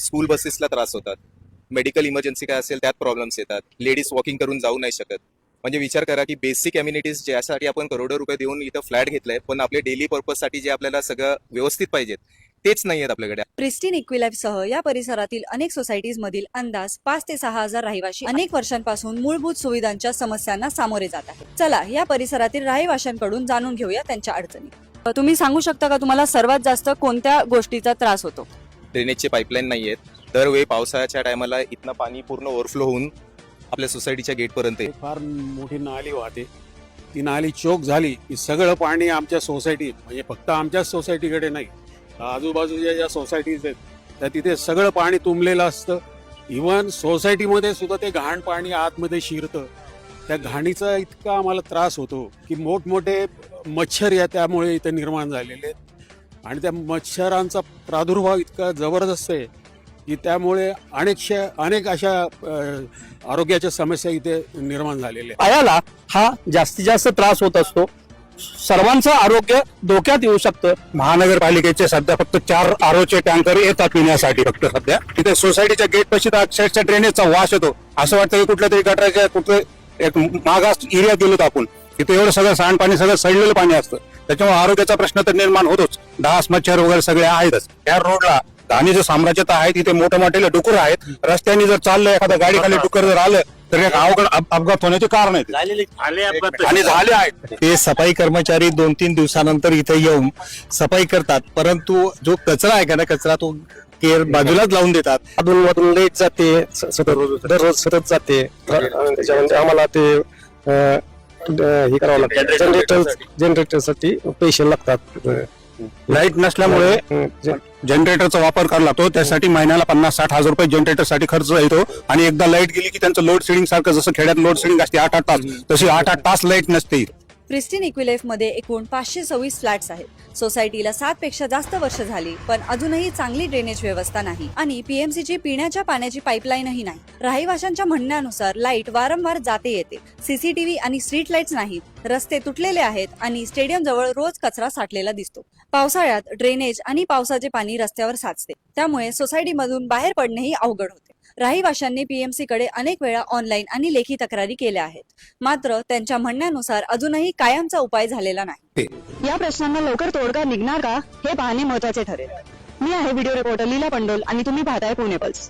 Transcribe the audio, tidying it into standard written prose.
School बसेसला त्रास होतात, medical emergency काय असेल त्यात प्रॉब्लेम्स येतात, लेडीज वॉकिंग करून जाऊ नाही शकत. म्हणजे विचार करा की बेसिक अम्युनिटीज ज्यासाठी आपण करोडो रुपये देऊन इथं फ्लॅट घेतलाय, पण आपले डेली पर्पजसाठी जे आपल्याला सगळं व्यवस्थित पाहिजेत तेच नाही आहेत आपल्याकडे. प्रिस्टीन इक्विलाइफ सह या परिसरातील अनेक सोसायटीज मधील अंदाज 5 ते 6 हजार रहिवासी अनेक वर्षांपासून मूलभूत सुविधांच्या समस्यांना सामोरे जात आहेत. चला या परिसरातील रहिवाशांकडून जाणून घेऊया त्यांच्या अडचणी. तुम्ही सांगू शकता का तुम्हाला सर्वात जास्त कोणत्या गोष्टीचा त्रास होतो? ड्रेनेजचे पाईपलाईन नाही आहेत. दरवेळी पावसाळ्याच्या टायमाला इथनं पाणी पूर्ण ओव्हरफ्लो होऊन आपल्या सोसायटीच्या गेटपर्यंत येते. फार मोठी नाली वाहते. ती नाली चोक झाली की सगळं पाणी आमच्या सोसायटीत, म्हणजे फक्त आमच्याच सोसायटीकडे नाही, आजूबाजूच्या ज्या सोसायटीज आहेत त्या तिथे सगळं पाणी तुंबलेलं असतं. इव्हन सोसायटीमध्ये सुद्धा ते घाण पाणी आतमध्ये शिरतं. त्या घाणीचा इतका आम्हाला त्रास होतो की मोठमोठे मच्छर या त्यामुळे इथे निर्माण झालेले आहेत आणि त्या मच्छरांचा प्रादुर्भाव इतका जबरदस्त आहे की त्यामुळे अनेक अशा आरोग्याच्या समस्या इथे निर्माण झालेल्या आहेत. पायाला हा जास्तीत जास्त त्रास होत असतो. सर्वांचं आरोग्य धोक्यात येऊ शकतं. महानगरपालिकेचे सध्या फक्त 4 आरोचे टँकर येतात पिण्यासाठी. फक्त सध्या तिथे सोसायटीच्या गेट पाशी अक्षरशः ड्रेनेजचा वास येतो. असं वाटतं की कुठल्या तरी गटाराच्या कुठे एक मागास एरियात गेलोत आपण. तिथे एवढं सगळं सांडपाणी, सगळं सडलेलं पाणी असतं. त्याच्यामुळे आरोग्याचा प्रश्न तर निर्माण होतोच. डास, मच्छर वगैरे सगळे आहेतच. या रोडला घाणीचं साम्राज्य तर आहे. तिथे मोठे मोठे डुकर आहेत. रस्त्याने जर चाललं, एखाद्या गाडी खाली डुकर जर आलं तर एक अवघड अपघात होण्याचे कारण आहे आणि झाले आहेत. ते सफाई कर्मचारी 2-3 दिवसानंतर इथे येऊन सफाई करतात, परंतु जो कचरा आहे का ना, कचरा तो केर बाजूलाच लावून देतात. अधूनमधून लेट जाते, दररोज सतत जाते. त्याच्यामध्ये आम्हाला ते हे करावं लागतं. जनरेटरसाठी पैसे लागतात. लाईट नसल्यामुळे जनरेटरचा वापर करावा लागतो. त्यासाठी महिन्याला 50-60 हजार रुपये जनरेटरसाठी खर्च येतो. आणि एकदा लाईट गेली की त्यांचं लोड शेडिंग सारखं, जसं खेड्यात लोड शेडिंग असते 8-8 तास, तशी 8-8 तास लाईट नसते. प्रिस्टीन इक्विलाइफ मध्ये एकूण 526 फ्लॅट्स आहेत. सोसायटीला 7 पेक्षा जास्त वर्ष झाली, पण अजूनही चांगली ड्रेनेज व्यवस्था नाही आणि पीएमसीची पिण्याच्या पाण्याची पाईपलाईनही नाही. रहिवाशांच्या म्हणण्यानुसार लाईट वारंवार जाते येते, सीसीटीव्ही आणि स्ट्रीट लाईट्स नाहीत, रस्ते तुटलेले आहेत आणि स्टेडियम जवळ रोज कचरा साठलेला दिसतो. पावसाळ्यात ड्रेनेज आणि पावसाचे पाणी रस्त्यावर साचते, त्यामुळे सोसायटीमधून बाहेर पडणेही अवघड होते. रहिवाशांनी पीएमसी कडे अनेक वेळा ऑनलाईन आणि लेखी तक्रारी केल्या आहेत, मात्र त्यांच्या म्हणण्यानुसार अजूनही कायमचा उपाय झालेला नाही. या प्रश्नांना लवकर तोडगा निघणार का, हे पाहणे महत्त्वाचे ठरेल. मी आहे व्हिडिओ रिपोर्टर लीला पंडोल आणि तुम्ही पाहताय पुणे पल्स.